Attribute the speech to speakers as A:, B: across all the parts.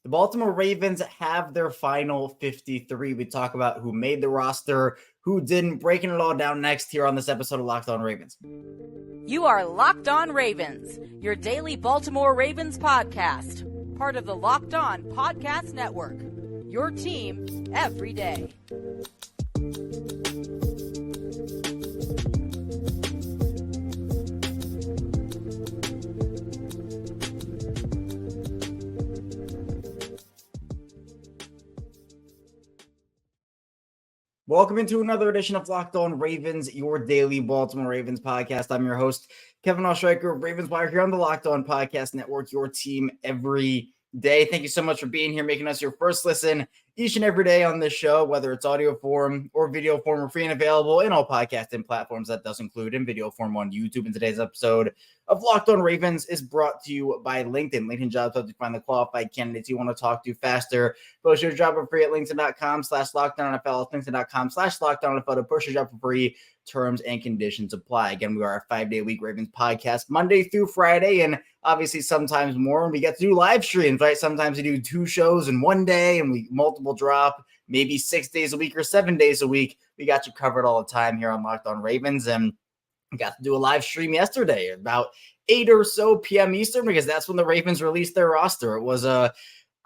A: The Baltimore Ravens have their final 53. We talk about who made the roster, who didn't, breaking it all down next here on this episode of Locked On Ravens.
B: You are Locked On Ravens, your daily Baltimore Ravens podcast, part of the Locked On Podcast Network, your team every day.
A: Welcome into another edition of Locked On Ravens, your daily Baltimore Ravens podcast. I'm your host, Kevin Oestreicher of Ravens Wire here on the Locked On Podcast Network, your team every day. Thank you so much for being here, making us your first listen each and every day on this show, whether it's audio form or video form. We're free and available in all podcasting platforms. That does include in video form on YouTube. And today's episode of Locked On Ravens is brought to you by LinkedIn. LinkedIn Jobs helps you find the qualified candidates you want to talk to faster. Post your job for free at LinkedIn.com/LockedOnNFL. LinkedIn.com/LockedOnNFL to post your job for free. Terms and conditions apply. Again, we are a 5-day-a-week Ravens podcast, Monday through Friday, and obviously sometimes more. And we get to do live streams, right? Sometimes we do 2 shows in one day, and we multiple drop, maybe 6 days a week or 7 days a week. We got you covered all the time here on Locked On Ravens, and we got to do a live stream yesterday about 8 or so p.m. Eastern, because that's when the Ravens released their roster. It was I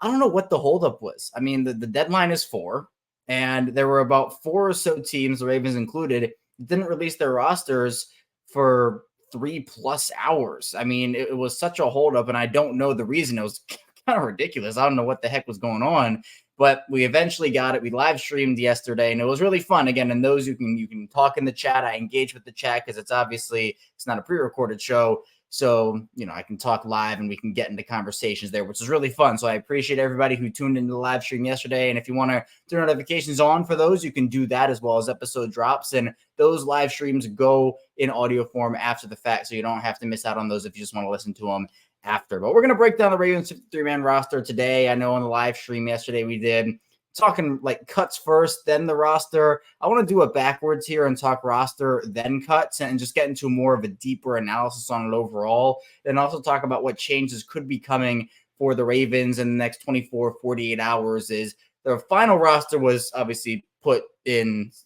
A: don't know what the holdup was. I mean, the deadline is 4, and there were about 4 or so teams, the Ravens included, didn't release their rosters for 3+ hours. I mean, it was such a holdup, and I don't know the reason. It was kind of ridiculous. I don't know what the heck was going on, but we eventually got it. We live streamed yesterday, and it was really fun. Again, and those you can talk in the chat. I engage with the chat because it's not a pre-recorded show. So, I can talk live and we can get into conversations there, which is really fun. So I appreciate everybody who tuned into the live stream yesterday. And if you want to turn notifications on for those, you can do that as well as episode drops. And those live streams go in audio form after the fact, so you don't have to miss out on those if you just want to listen to them after. But we're going to break down the Ravens 53-man roster today. I know on the live stream yesterday we did talking like cuts first, then the roster. I want to do it backwards here and talk roster, then cuts, and just get into more of a deeper analysis on it overall. Then also talk about what changes could be coming for the Ravens in the next 24, 48 hours. Is their final roster was obviously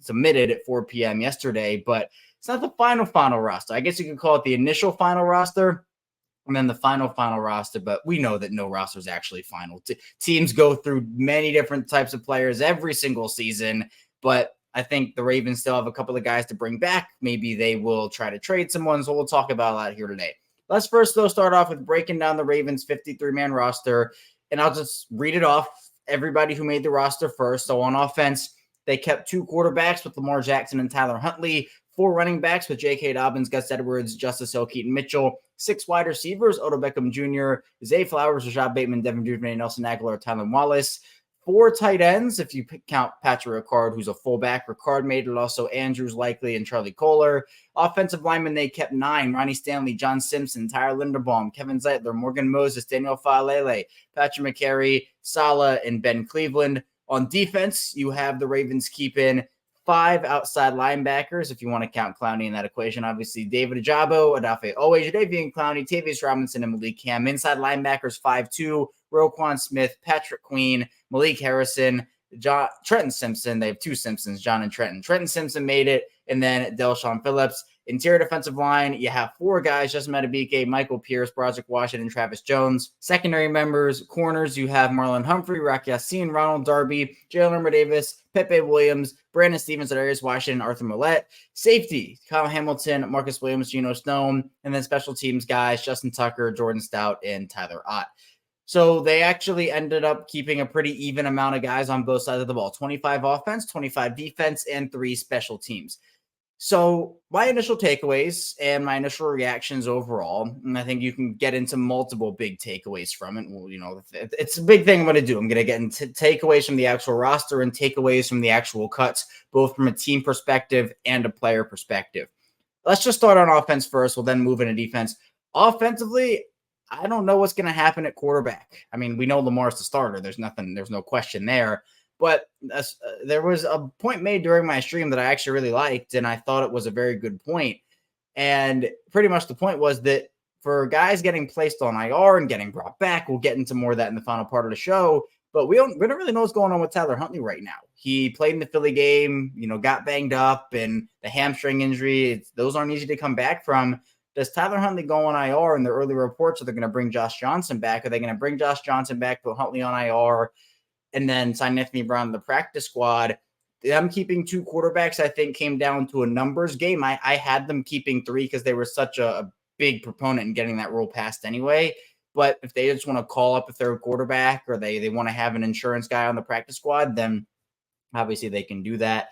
A: submitted at 4 p.m. yesterday, but it's not the final roster. I guess you could call it the initial final roster, and then the final roster, but we know that no roster is actually final. Teams go through many different types of players every single season, but I think the Ravens still have a couple of guys to bring back. Maybe they will try to trade someone, so we'll talk about that here today. Let's first, though, start off with breaking down the Ravens 53-man roster, and I'll just read it off, everybody who made the roster first. So on offense, they kept 2 quarterbacks with Lamar Jackson and Tyler Huntley, 4 running backs with J.K. Dobbins, Gus Edwards, Justice Hill, Keaton Mitchell, 6 wide receivers, Odell Beckham Jr., Zay Flowers, Rashad Bateman, Devin Duvernay, Nelson Aguilar, Tylen Wallace. 4 tight ends, if you count Patrick Ricard, who's a fullback. Ricard made it, also Andrews, Likely, and Charlie Kohler. Offensive linemen, they kept 9. Ronnie Stanley, John Simpson, Tyler Linderbaum, Kevin Zeitler, Morgan Moses, Daniel Faalele, Patrick McCary, Salah, and Ben Cleveland. On defense, you have the Ravens keeping 5 outside linebackers, if you want to count Clowney in that equation. Obviously, David Ajabo, Adafe Owe, Jadeveon Clowney, Tavius Robinson, and Malik Cam. Inside linebackers, 5'2", Roquan Smith, Patrick Queen, Malik Harrison, Trenton Simpson. They have 2 Simpsons, John and Trenton. Trenton Simpson made it, and then Delshon Phillips. Interior defensive line, you have 4 guys, Justin Madubuike, Michael Pierce, Broderick Washington, Travis Jones. Secondary members, corners, you have Marlon Humphrey, Rock Yassin, Ronald Darby, Jalen Davis, Pepe Williams, Brandon Stevens, Darius Washington, Arthur Millette. Safety, Kyle Hamilton, Marcus Williams, Geno Stone. And then special teams guys, Justin Tucker, Jordan Stout, and Tyler Ott. So they actually ended up keeping a pretty even amount of guys on both sides of the ball. 25 offense, 25 defense, and 3 special teams. So my initial takeaways and my initial reactions overall, and I think you can get into multiple big takeaways from it. Well, it's a big thing I'm going to do. I'm going to get into takeaways from the actual roster and takeaways from the actual cuts, both from a team perspective and a player perspective. Let's just start on offense first. We'll then move into defense. Offensively, I don't know what's going to happen at quarterback. I mean, we know Lamar's the starter. There's no question there. But there was a point made during my stream that I actually really liked, and I thought it was a very good point. And pretty much the point was that for guys getting placed on IR and getting brought back, we'll get into more of that in the final part of the show. But we don't really know what's going on with Tyler Huntley right now. He played in the Philly game, got banged up, and the hamstring injury, those aren't easy to come back from. Does Tyler Huntley go on IR? And the early reports are they're going to bring Josh Johnson back. Are they going to bring Josh Johnson back, put Huntley on IR, and then sign Anthony Brown to the practice squad? Them keeping 2 quarterbacks, I think, came down to a numbers game. I had them keeping 3 because they were such a big proponent in getting that rule passed anyway. But if they just want to call up a 3rd quarterback or they want to have an insurance guy on the practice squad, then obviously they can do that.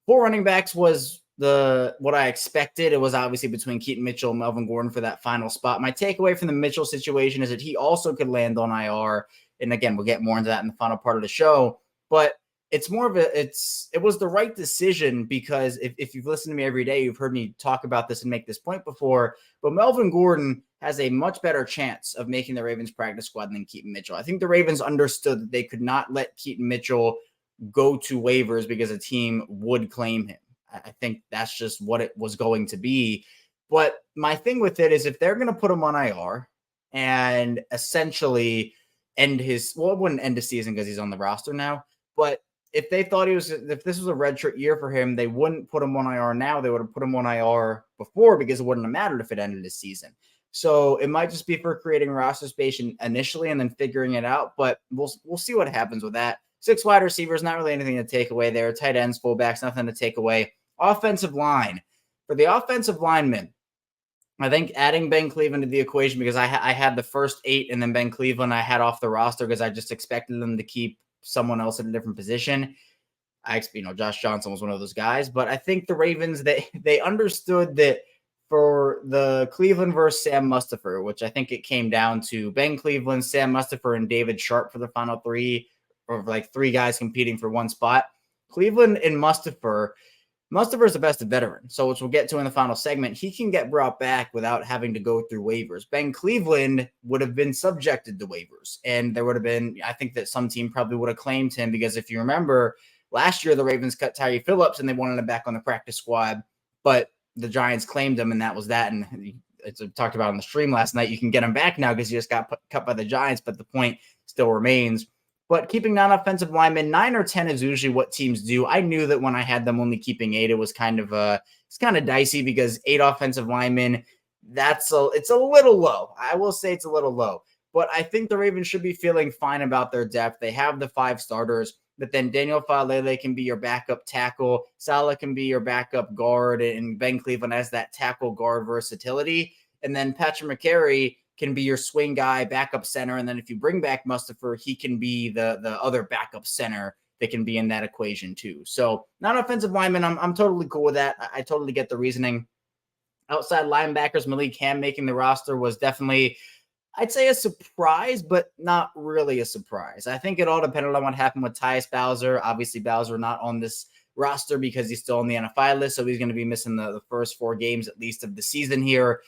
A: 4 running backs was what I expected. It was obviously between Keaton Mitchell and Melvin Gordon for that final spot. My takeaway from the Mitchell situation is that he also could land on IR. And again, we'll get more into that in the final part of the show. But it's more of it was the right decision because if you've listened to me every day, you've heard me talk about this and make this point before. But Melvin Gordon has a much better chance of making the Ravens practice squad than Keaton Mitchell. I think the Ravens understood that they could not let Keaton Mitchell go to waivers because a team would claim him. I think that's just what it was going to be. But my thing with it is if they're going to put him on IR and essentially end it wouldn't end the season because he's on the roster now. But if they thought if this was a redshirt year for him, they wouldn't put him on IR now. They would have put him on IR before because it wouldn't have mattered if it ended the season. So it might just be for creating roster space initially and then figuring it out. But we'll see what happens with that. 6 wide receivers, not really anything to take away there. Tight ends, fullbacks, nothing to take away. Offensive line. For the offensive linemen, I think adding Ben Cleveland to the equation because I had the first 8 and then Ben Cleveland I had off the roster because I just expected them to keep someone else in a different position. Josh Johnson was one of those guys, but I think the Ravens, they understood that for the Cleveland versus Sam Mustipher, which I think it came down to Ben Cleveland, Sam Mustipher, and David Sharp for the final 3, or like 3 guys competing for one spot. Cleveland and Mustipher is the best veteran. So, which we'll get to in the final segment, he can get brought back without having to go through waivers. Ben Cleveland would have been subjected to waivers. And there would have been, I think that some team probably would have claimed him because if you remember, last year the Ravens cut Tyree Phillips and they wanted him back on the practice squad, but the Giants claimed him and that was that. And it's talked about on the stream last night. You can get him back now because he just got cut by the Giants, but the point still remains. But keeping non-offensive linemen, 9 or 10 is usually what teams do. I knew that when I had them only keeping 8, it was kind of dicey because 8 offensive linemen, it's a little low. I will say it's a little low. But I think the Ravens should be feeling fine about their depth. They have the 5 starters, but then Daniel Falele can be your backup tackle. Salah can be your backup guard, and Ben Cleveland has that tackle guard versatility. And then Patrick McCary can be your swing guy, backup center. And then if you bring back Mustipher, he can be the other backup center that can be in that equation too. So non-offensive lineman, I'm totally cool with that. I totally get the reasoning. Outside linebackers, Malik Ham making the roster was definitely, I'd say, a surprise, but not really a surprise. I think it all depended on what happened with Tyus Bowser. Obviously, Bowser not on this roster because he's still on the NFI list, so he's going to be missing the first 4 games at least of the season here.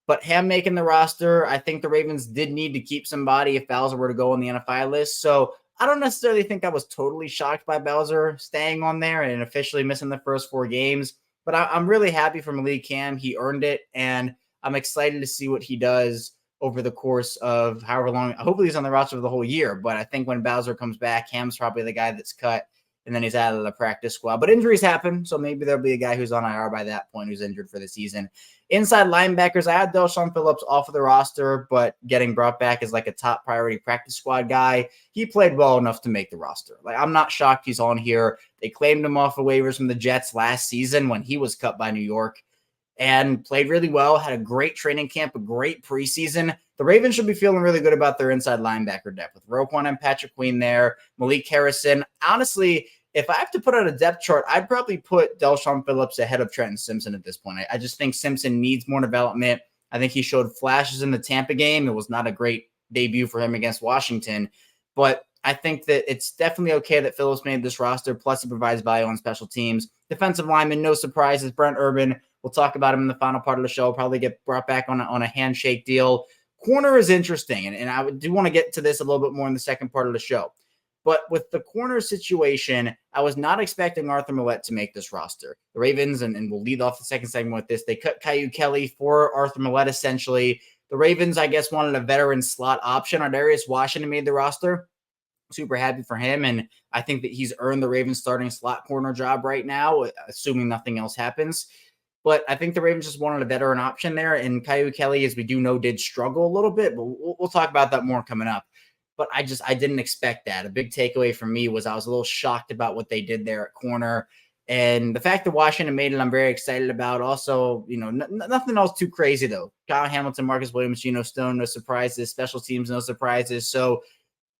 A: But Ham making the roster, I think the Ravens did need to keep somebody if Bowser were to go on the NFI list. So I don't necessarily think I was totally shocked by Bowser staying on there and officially missing the first 4 games. But I'm really happy for Malik Ham. He earned it, and I'm excited to see what he does over the course of however long. Hopefully he's on the roster for the whole year. But I think when Bowser comes back, Ham's probably the guy that's cut, and then he's out of the practice squad. But injuries happen, so maybe there'll be a guy who's on IR by that point who's injured for the season. Inside linebackers, I had Delshon Phillips off of the roster, but getting brought back as like a top priority practice squad guy. He played well enough to make the roster. I'm not shocked he's on here. They claimed him off of waivers from the Jets last season when he was cut by New York and played really well, had a great training camp, a great preseason. The Ravens should be feeling really good about their inside linebacker depth with Roquan and Patrick Queen there, Malik Harrison. Honestly, if I have to put out a depth chart, I'd probably put Delshon Phillips ahead of Trenton Simpson at this point. I just think Simpson needs more development. I think he showed flashes in the Tampa game. It was not a great debut for him against Washington, but I think that it's definitely okay that Phillips made this roster, plus he provides value on special teams. Defensive lineman, no surprises. Brent Urban, we'll talk about him in the final part of the show, probably get brought back on a handshake deal. Corner is interesting, and I do want to get to this a little bit more in the second part of the show. But with the corner situation, I was not expecting Arthur Millette to make this roster. The Ravens, and we'll lead off the second segment with this, they cut Caillou Kelly for Arthur Millette essentially. The Ravens, I guess, wanted a veteran slot option. Darius Washington made the roster. Super happy for him, and I think that he's earned the Ravens starting slot corner job right now, assuming nothing else happens. But I think the Ravens just wanted a veteran option there, and Kyu Kelly, as we do know, did struggle a little bit, but we'll talk about that more coming up. But I didn't expect that. A big takeaway for me was I was a little shocked about what they did there at corner. And the fact that Washington made it, I'm very excited about. Also, nothing else too crazy, though. Kyle Hamilton, Marcus Williams, Geno Stone, no surprises. Special teams, no surprises. So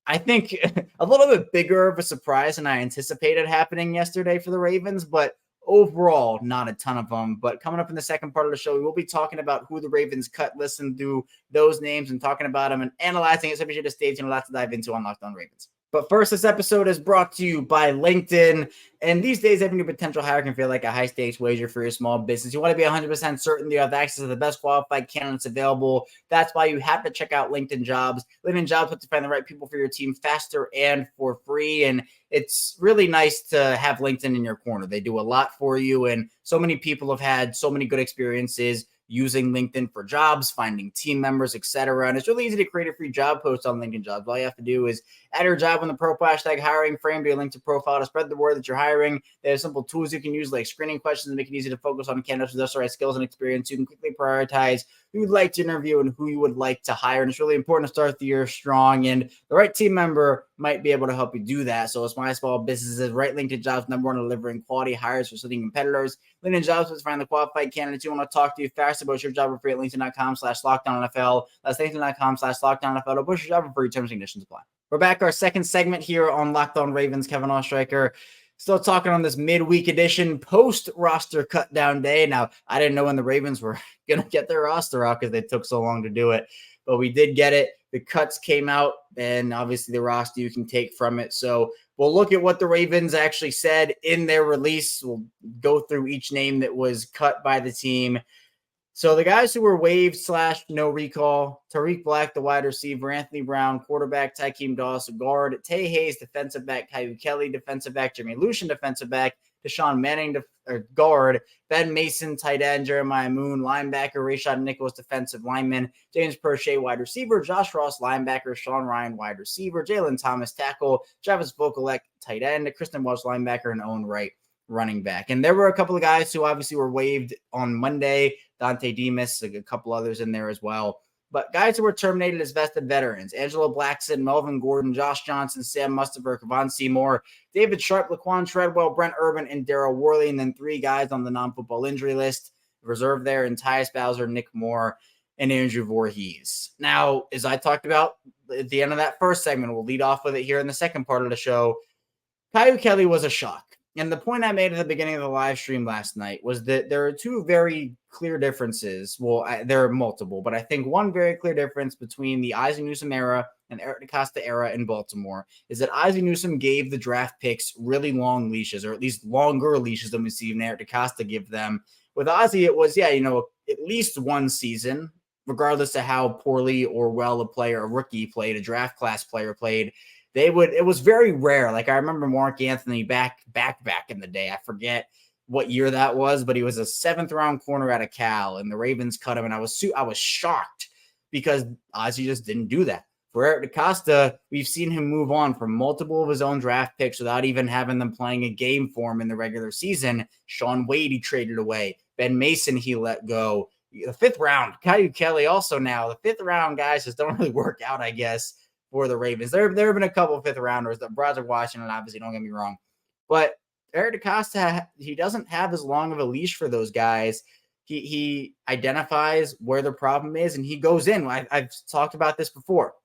A: I think a little bit bigger of a surprise than I anticipated happening yesterday for the Ravens, but overall, not a ton of them. But coming up in the second part of the show, we will be talking about who the Ravens cut, listen to those names and talking about them and analyzing it. So be sure to stay tuned. Lots to dive into on Locked On Ravens. But first, this episode is brought to you by LinkedIn. And these days, every new potential hire can feel like a high-stakes wager for your small business. You want to be 100% certain you have access to the best qualified candidates available. That's why you have to check out LinkedIn Jobs. LinkedIn Jobs helps you find the right people for your team faster and for free. And it's really nice to have LinkedIn in your corner. They do a lot for you. And so many people have had so many good experiences using LinkedIn for jobs, finding team members, etc. And it's really easy to create a free job post on LinkedIn Jobs. All you have to do is add your job on the profile hashtag hiring frame to your LinkedIn profile to spread the word that you're hiring. They have simple tools you can use like screening questions to make it easy to focus on candidates with the right skills and experience. You can quickly prioritize who you'd like to interview and who you would like to hire. And it's really important to start the year strong, and the right team member might be able to help you do that. So it's my small businesses, right? LinkedIn Jobs, number one, delivering quality hires for sitting competitors. LinkedIn Jobs is find the qualified candidates you want to talk to you fast about your job for free at LinkedIn.com/LockedOnNFL. That's LinkedIn.com/LockedOnNFL to push your job for free. Terms and conditions apply. We're back. Our second segment here on Locked On Ravens. Kevin Oestreicher. Still talking on this midweek edition post-roster cut-down day. Now, I didn't know when the Ravens were going to get their roster out because they took so long to do it. But we did get it. The cuts came out, and obviously the roster you can take from it. So we'll look at what the Ravens actually said in their release. We'll go through each name that was cut by the team. So the guys who were waived / no recall: Tariq Black, the wide receiver; Anthony Brown, quarterback; Tykeem Dawes, guard; Tay Hayes, defensive back; Kyu Kelly, defensive back; Jeremy Lucien, defensive back; Deshaun Manning, guard; Ben Mason, tight end; Jeremiah Moon, linebacker; Rashad Nichols, defensive lineman; James Prochet, wide receiver; Josh Ross, linebacker; Sean Ryan, wide receiver; Jalen Thomas, tackle; Travis Vokalek, tight end; Kristen Welch, linebacker; and Owen Wright, running back. And there were a couple of guys who obviously were waived on Monday. Dante Demas, a couple others in there as well. But guys who were terminated as vested veterans: Angelo Blackson, Melvin Gordon, Josh Johnson, Sam Mustafer, Kevon Seymour, David Sharp, Laquan Treadwell, Brent Urban, and Darryl Worley. And then 3 guys on the non-football injury list reserved there: and Tyus Bowser, Nick Moore, and Andrew Voorhees. Now, as I talked about at the end of that first segment, we'll lead off with it here in the second part of the show. Kyu Kelly was a shock. And the point I made at the beginning of the live stream last night was that there are 2 very clear differences. Well, there are multiple, but I think one very clear difference between the Ozzie Newsome era and Eric DeCosta era in Baltimore is that Ozzie Newsome gave the draft picks really long leashes, or at least longer leashes than we see Eric DeCosta give them. With Ozzie, it was, at least one season, regardless of how poorly or well a rookie played, a draft class player played. It was very rare. Like I remember Mark Anthony back in the day. I forget what year that was, but he was a 7th round corner out of Cal, and the Ravens cut him. And I was shocked because Ozzie just didn't do that. For Eric DeCosta, we've seen him move on from multiple of his own draft picks without even having them playing a game for him in the regular season. Sean Wade, he traded away. Ben Mason, he let go. The 5th round, Kyu Kelly also now. The 5th round guys just don't really work out, I guess, for the Ravens. There have been a couple of 5th rounders. The Broderick Washington, obviously, don't get me wrong. But Eric DeCosta, he doesn't have as long of a leash for those guys. He identifies where the problem is, and he goes in. I've talked about this before.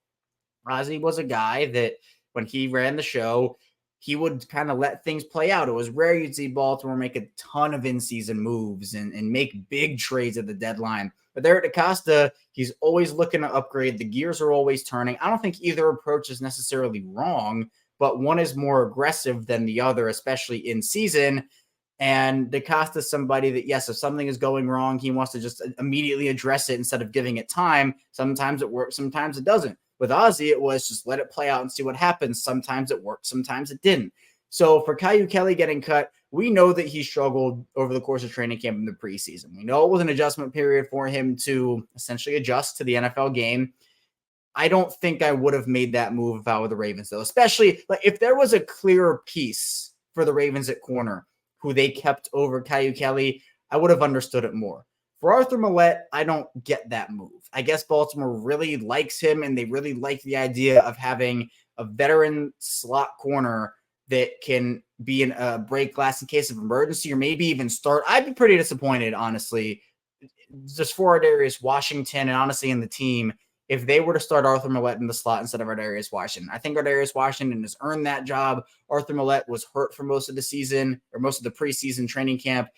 A: Ozzie was a guy that when he ran the show, he would kind of let things play out. It was rare you'd see Baltimore make a ton of in-season moves and make big trades at the deadline. But Eric DeCosta, he's always looking to upgrade. The gears are always turning. I don't think either approach is necessarily wrong, but one is more aggressive than the other, especially in season. And DeCosta is somebody that, yes, if something is going wrong, he wants to just immediately address it instead of giving it time. Sometimes it works, sometimes it doesn't. With Ozzie, it was just let it play out and see what happens. Sometimes it worked, sometimes it didn't. So for Caillou Kelly getting cut, we know that he struggled over the course of training camp in the preseason. We know it was an adjustment period for him to essentially adjust to the NFL game. I don't think I would have made that move if I were the Ravens, though, especially like if there was a clearer piece for the Ravens at corner who they kept over Caillou Kelly, I would have understood it more. For Arthur Millette, I don't get that move. I guess Baltimore really likes him, and they really like the idea of having a veteran slot corner that can be in a break glass in case of emergency or maybe even start. I'd be pretty disappointed, honestly, just for Darius Washington and honestly in the team if they were to start Arthur Millette in the slot instead of Darius Washington. I think Darius Washington has earned that job. Arthur Millette was hurt for most of the season or most of the preseason training camp.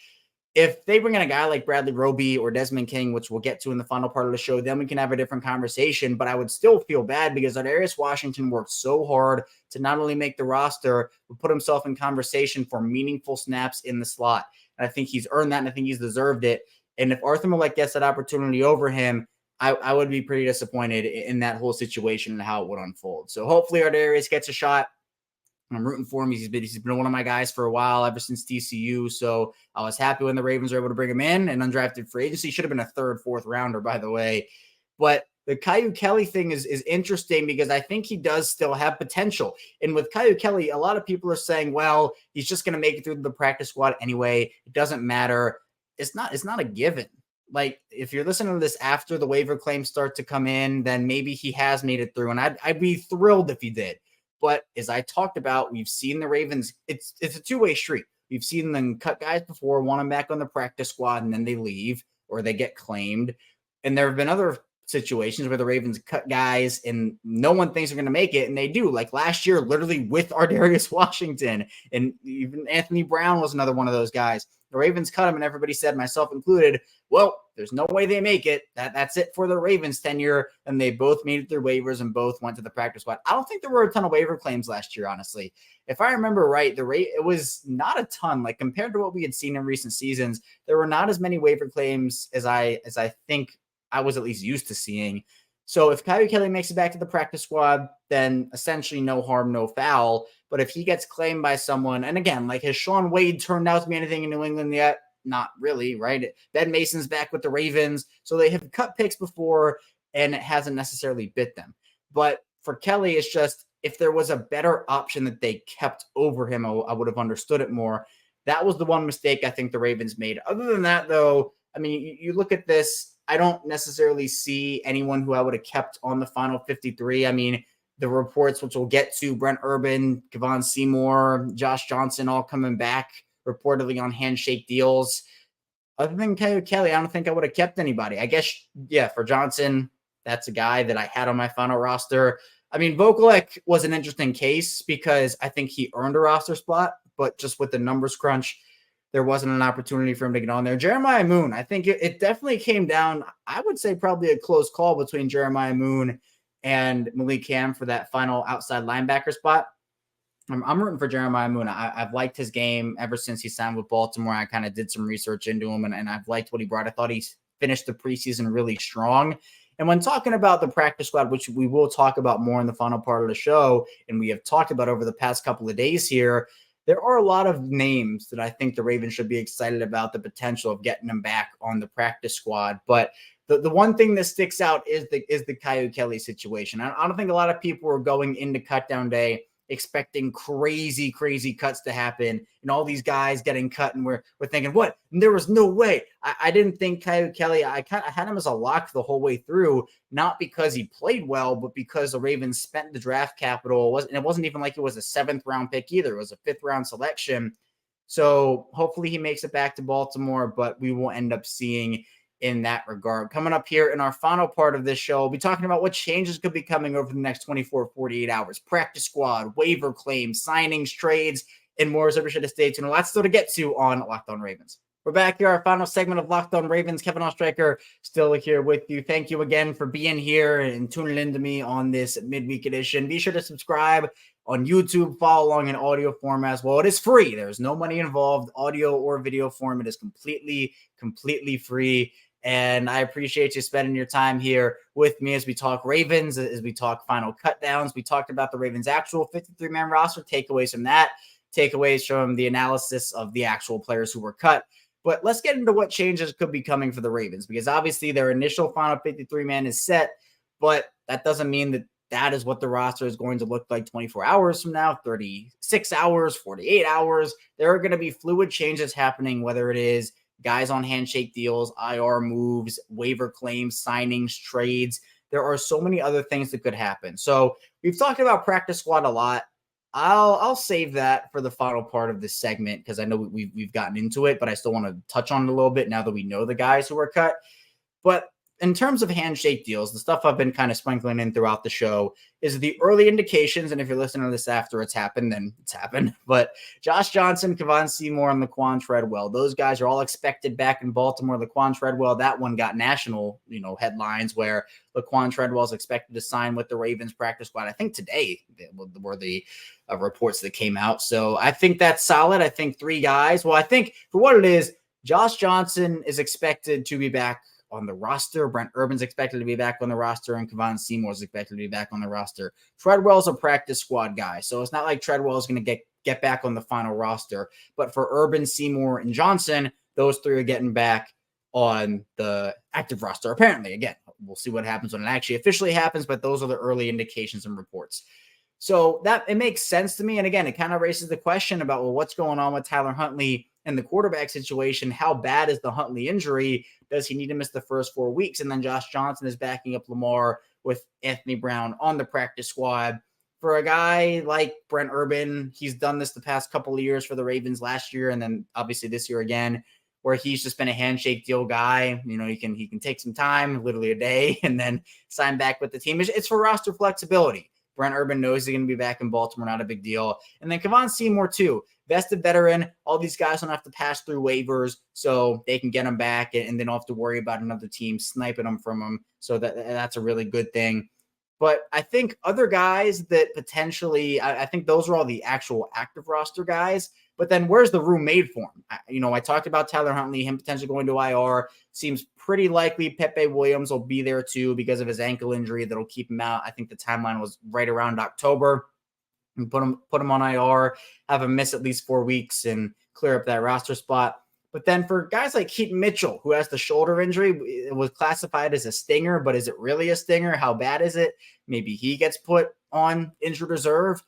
A: If they bring in a guy like Bradley Roby or Desmond King, which we'll get to in the final part of the show, then we can have a different conversation. But I would still feel bad because Darius Washington worked so hard to not only make the roster, but put himself in conversation for meaningful snaps in the slot. And I think he's earned that, and I think he's deserved it. And if Arthur Millette gets that opportunity over him, I would be pretty disappointed in that whole situation and how it would unfold. So hopefully Darius gets a shot. I'm rooting for him. He's been one of my guys for a while, ever since TCU. So I was happy when the Ravens were able to bring him in and undrafted free agency. Should have been a third, fourth rounder, by the way. But the Caillou Kelly thing is interesting because I think he does still have potential. And with Caillou Kelly, a lot of people are saying, well, he's just going to make it through the practice squad anyway. It doesn't matter. It's not a given. Like, if you're listening to this after the waiver claims start to come in, then maybe he has made it through. And I'd be thrilled if he did. But as I talked about, we've seen the Ravens, it's a two-way street. We've seen them cut guys before, want them back on the practice squad, and then they leave or they get claimed. And there have been other situations where the Ravens cut guys and no one thinks they're going to make it, and they do. Like last year, literally with Darius Washington, and even Anthony Brown was another one of those guys. The Ravens cut him, and everybody said, myself included, well, there's no way they make it. That's it for the Ravens tenure. And they both made it through waivers and both went to the practice squad. I don't think there were a ton of waiver claims last year, honestly. If I remember right, it was not a ton. Like compared to what we had seen in recent seasons, there were not as many waiver claims as I think I was at least used to seeing. So if Caillou Kelly makes it back to the practice squad, then essentially no harm, no foul. But if he gets claimed by someone, and again, like has Sean Wade turned out to be anything in New England yet? Not really, right? Ben Mason's back with the Ravens. So they have cut picks before and it hasn't necessarily bit them. But for Kelly, it's just if there was a better option that they kept over him, I would have understood it more. That was the one mistake I think the Ravens made. Other than that, though, I mean, you look at this, I don't necessarily see anyone who I would have kept on the final 53. I mean, the reports, which we'll get to, Brent Urban, Kevon Seymour, Josh Johnson, all coming back reportedly on handshake deals. Other than Caillou Kelly, I don't think I would have kept anybody. I guess, yeah, for Johnson, that's a guy that I had on my final roster. I mean, Vokalek was an interesting case because I think he earned a roster spot, but just with the numbers crunch, there wasn't an opportunity for him to get on there. Jeremiah Moon, I think it definitely came down, I would say probably a close call between Jeremiah Moon and Malik Cam for that final outside linebacker spot. I'm rooting for Jeremiah Moon. I've liked his game ever since he signed with Baltimore. I kind of did some research into him, and I've liked what he brought. I thought he finished the preseason really strong. And when talking about the practice squad, which we will talk about more in the final part of the show, and we have talked about over the past couple of days here, there are a lot of names that I think the Ravens should be excited about the potential of getting them back on the practice squad. But the one thing that sticks out is the Caillou Kelly situation. I don't think a lot of people are going into cutdown day expecting crazy cuts to happen and all these guys getting cut. And we're thinking, what? And there was no way. I didn't think Caillou Kelly, I had him as a lock the whole way through, not because he played well, but because the Ravens spent the draft capital. It wasn't even like it was a 7th round pick either. It was a 5th round selection. So hopefully he makes it back to Baltimore, but we will end up seeing in that regard. Coming up here in our final part of this show, we'll be talking about what changes could be coming over the next 24, 48 hours. Practice squad, waiver claims, signings, trades, and more. So be sure to stay tuned. Lots still to get to on Locked On Ravens. We're back here, our final segment of Locked On Ravens. Kevin Oestreicher still here with you. Thank you again for being here and tuning in to me on this midweek edition. Be sure to subscribe on YouTube, follow along in audio form as well. It is free. There's no money involved, audio or video form. It is completely free. And I appreciate you spending your time here with me as we talk Ravens, as we talk final cut downs. We talked about the Ravens' actual 53-man roster, takeaways from that, takeaways from the analysis of the actual players who were cut. But let's get into what changes could be coming for the Ravens, because obviously their initial final 53-man is set, but that doesn't mean that that is what the roster is going to look like 24 hours from now, 36 hours, 48 hours. There are going to be fluid changes happening, whether it is guys on handshake deals, IR moves, waiver claims, signings, trades. There are so many other things that could happen. So we've talked about practice squad a lot. I'll save that for the final part of this segment, because I know we've gotten into it, but I still want to touch on it a little bit now that we know the guys who are cut. But in terms of handshake deals, the stuff I've been kind of sprinkling in throughout the show is the early indications. And if you're listening to this after it's happened, then it's happened. But Josh Johnson, Kevon Seymour, and Laquan Treadwell, those guys are all expected back in Baltimore. Laquan Treadwell, that one got national, headlines where Laquan Treadwell is expected to sign with the Ravens practice squad. I think today were the reports that came out. So I think that's solid. I think 3 guys. Well, I think for what it is, Josh Johnson is expected to be back on the roster. Brent Urban's expected to be back on the roster, and Kevon Seymour is expected to be back on the roster. Treadwell's a practice squad guy, so it's not like Treadwell is going to get back on the final roster. But for Urban, Seymour, and Johnson, those 3 are getting back on the active roster. Apparently, again, we'll see what happens when it actually officially happens, but those are the early indications and reports. So that it makes sense to me. And again, it kind of raises the question about, well, what's going on with Tyler Huntley and the quarterback situation? How bad is the Huntley injury? Does he need to miss the first 4 weeks? And then Josh Johnson is backing up Lamar with Anthony Brown on the practice squad. For a guy like Brent Urban, he's done this the past couple of years for the Ravens, last year and then obviously this year again, where he's just been a handshake deal guy. He can take some time, literally a day, and then sign back with the team. It's for roster flexibility. Brent Urban knows he's going to be back in Baltimore, not a big deal. And then Kevon Seymour too. Vested veteran. All these guys don't have to pass through waivers, so they can get them back, and they don't have to worry about another team sniping them from them. So that's a really good thing. But I think other guys that potentially, I think those are all the actual active roster guys. But then where's the room made for him? I talked about Tyler Huntley, him potentially going to IR. Seems pretty likely Pepe Williams will be there too because of his ankle injury that'll keep him out. I think the timeline was right around October. And put him on IR, have him miss at least 4 weeks and clear up that roster spot. But then for guys like Keaton Mitchell, who has the shoulder injury, it was classified as a stinger, but is it really a stinger? How bad is it? Maybe he gets put on injured reserve.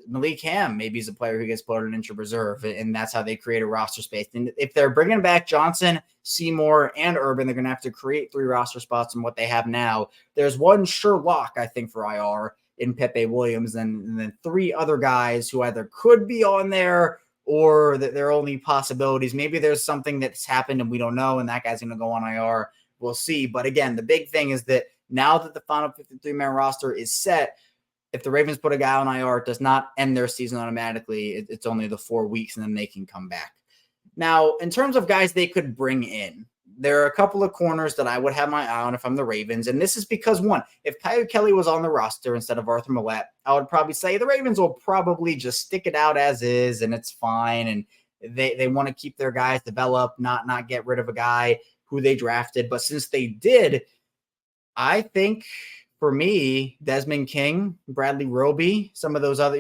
A: Malik Ham, maybe he's a player who gets put on injured reserve, and that's how they create a roster space. And if they're bringing back Johnson, Seymour, and Urban, they're going to have to create 3 roster spots from what they have now. There's one sure lock, I think, for IR in Pepe Williams, and then 3 other guys who either could be on there or that they're only possibilities. Maybe there's something that's happened and we don't know, and that guy's going to go on IR. We'll see. But again, the big thing is that now that the final 53-man roster is set, if the Ravens put a guy on IR, it does not end their season automatically. It's only the 4 weeks, and then they can come back. Now, in terms of guys they could bring in, there are a couple of corners that I would have my eye on if I'm the Ravens. And this is because, one, if Kyle Kelly was on the roster instead of Arthur Millette, I would probably say the Ravens will probably just stick it out as is, and it's fine. And they want to keep their guys develop, not get rid of a guy who they drafted. But since they did, I think for me, Desmond King, Bradley Roby, some of those other,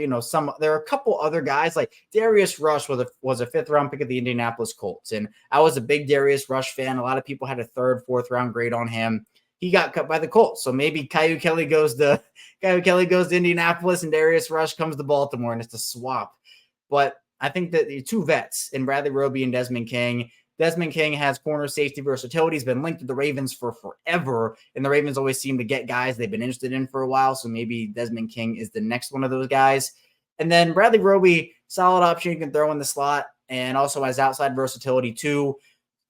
A: there are a couple other guys like Darius Rush was a 5th round pick of the Indianapolis Colts. And I was a big Darius Rush fan. A lot of people had a 3rd, 4th round grade on him. He got cut by the Colts. So maybe Kyle Kelly goes to Indianapolis and Darius Rush comes to Baltimore, and it's a swap. But I think that the 2 vets in Bradley Roby and Desmond King. Desmond King has corner safety versatility. He's been linked to the Ravens for forever, and the Ravens always seem to get guys they've been interested in for a while, so maybe Desmond King is the next one of those guys. And then Bradley Roby, solid option you can throw in the slot, and also has outside versatility too.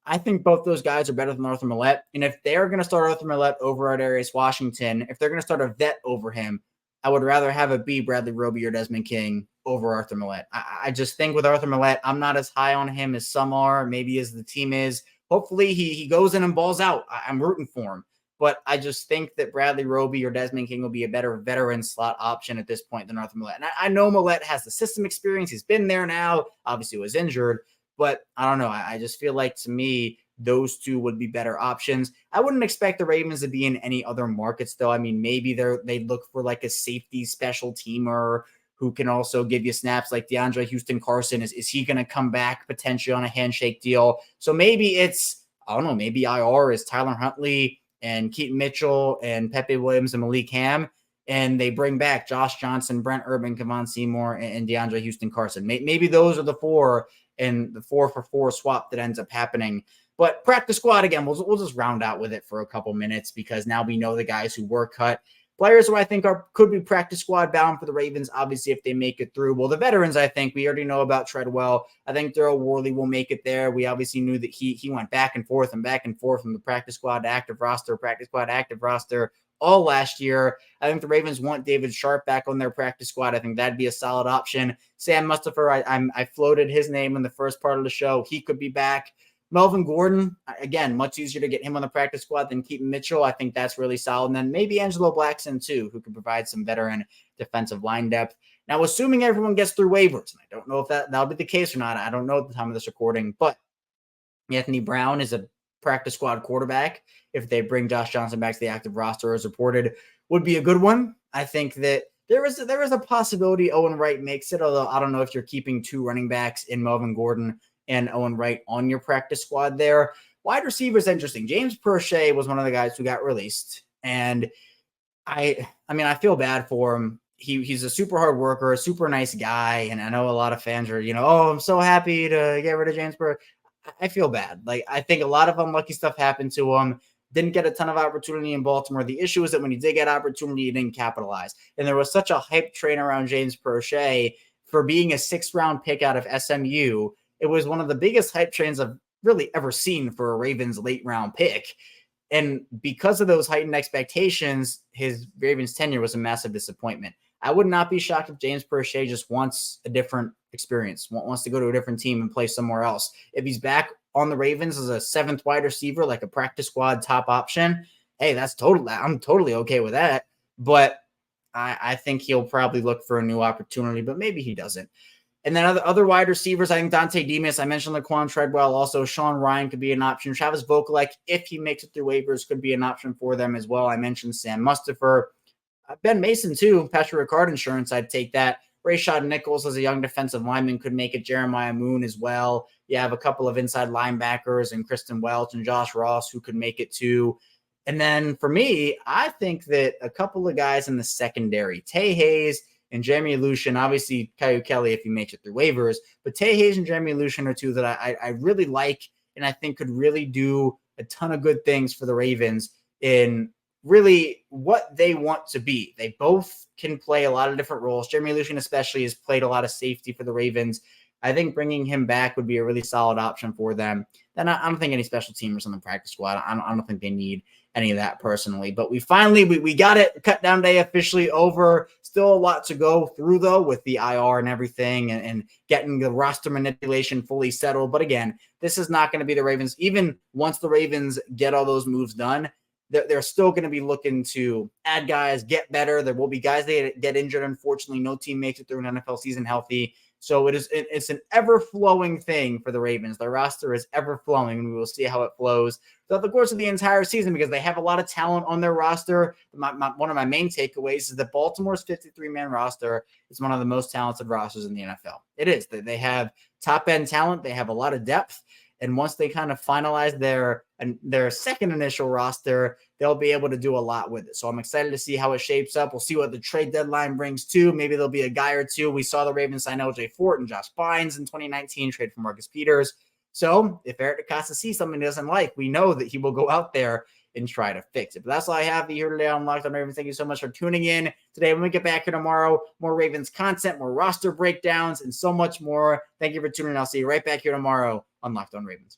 A: I think both those guys are better than Arthur Millette, and if they're going to start Arthur Millette over Darius Washington, if they're going to start a vet over him, I would rather have it be Bradley Roby or Desmond King over Arthur Millette. I just think with Arthur Millette, I'm not as high on him as some are, maybe as the team is. Hopefully he goes in and balls out. I'm rooting for him. But I just think that Bradley Roby or Desmond King will be a better veteran slot option at this point than Arthur Millette. And I know Millette has the system experience. He's been there now. Obviously was injured. But I don't know. I just feel like, to me, those two would be better options. I wouldn't expect the Ravens to be in any other markets, though. I mean, maybe they'd look for like a safety special teamer who can also give you snaps, like DeAndre Houston Carson. Is he going to come back potentially on a handshake deal? So maybe it's, I don't know, maybe IR is Tyler Huntley and Keaton Mitchell and Pepe Williams and Malik Ham, and they bring back Josh Johnson, Brent Urban, Kevon Seymour, and DeAndre Houston Carson. Maybe those are the four, and the 4-for-4 swap that ends up happening. But practice squad, again, we'll just round out with it for a couple minutes because now we know the guys who were cut. Players who I think could be practice squad bound for the Ravens, obviously, if they make it through. Well, the veterans, I think, we already know about Treadwell. I think Daryl Worley will make it there. We obviously knew that he went back and forth from the practice squad to active roster all last year. I think the Ravens want David Sharp back on their practice squad. I think that'd be a solid option. Sam Mustipher, I floated his name in the first part of the show. He could be back. Melvin Gordon, again, much easier to get him on the practice squad than Keaton Mitchell. I think that's really solid. And then maybe Angelo Blackson, too, who could provide some veteran defensive line depth. Now, assuming everyone gets through waivers, and I don't know if that'll be the case or not. I don't know at the time of this recording, but Anthony Brown is a practice squad quarterback. If they bring Josh Johnson back to the active roster as reported, would be a good one. I think that there is a possibility Owen Wright makes it, although I don't know if you're keeping two running backs in Melvin Gordon and Owen Wright on your practice squad there. Wide receiver is interesting. James Prochet was one of the guys who got released. And I mean, I feel bad for him. He's a super hard worker, a super nice guy. And I know a lot of fans are, oh, I'm so happy to get rid of James Prochet. I feel bad. Like, I think a lot of unlucky stuff happened to him. Didn't get a ton of opportunity in Baltimore. The issue is that when he did get opportunity, he didn't capitalize. And there was such a hype train around James Prochet for being a 6th-round pick out of SMU. It was one of the biggest hype trains I've really ever seen for a Ravens late-round pick. And because of those heightened expectations, his Ravens tenure was a massive disappointment. I would not be shocked if James Prochet just wants a different experience, wants to go to a different team and play somewhere else. If he's back on the Ravens as a 7th wide receiver, like a practice squad top option, hey, I'm totally okay with that. But I think he'll probably look for a new opportunity, but maybe he doesn't. And then other wide receivers, I think Dante Demas, I mentioned Laquan Treadwell, also Sean Ryan could be an option. Travis Vokalek, if he makes it through waivers, could be an option for them as well. I mentioned Sam Mustipher. Ben Mason, too. Patrick Ricard insurance, I'd take that. Rashad Nichols as a young defensive lineman could make it. Jeremiah Moon as well. You have a couple of inside linebackers and Kristen Welch and Josh Ross who could make it too. And then for me, I think that a couple of guys in the secondary, Tay Hayes and Jeremy Lucien, obviously Caillou Kelly if he makes it through waivers, but Tay Hayes and Jeremy Lucien are two that I really like and I think could really do a ton of good things for the Ravens in really what they want to be. They both can play a lot of different roles. Jeremy Lucien especially has played a lot of safety for the Ravens. I think bringing him back would be a really solid option for them. Then I don't think any special teamers on the practice squad. I don't think they need any of that personally. But we got it. Cut down day officially over. Still a lot to go through, though, with the IR and everything and getting the roster manipulation fully settled. But again, this is not going to be the Ravens. Even once the Ravens get all those moves done, they're still going to be looking to add guys, get better. There will be guys that get injured. Unfortunately, no team makes it through an NFL season healthy. So it's an ever-flowing thing for the Ravens. Their roster is ever-flowing, and we will see how it flows throughout the course of the entire season because they have a lot of talent on their roster. One of my main takeaways is that Baltimore's 53-man roster is one of the most talented rosters in the NFL. It is. They have top-end talent. They have a lot of depth. And once they kind of finalize their second initial roster, they'll be able to do a lot with it. So I'm excited to see how it shapes up. We'll see what the trade deadline brings too. Maybe there'll be a guy or two. We saw the Ravens sign LJ Fort and Josh Bynes in 2019, trade for Marcus Peters. So if Eric DeCosta sees something he doesn't like, we know that he will go out there and try to fix it. But that's all I have here today on Locked On Ravens. Thank you so much for tuning in today. When we get back here tomorrow, more Ravens content, more roster breakdowns, and so much more. Thank you for tuning in. I'll see you right back here tomorrow on Locked On Ravens.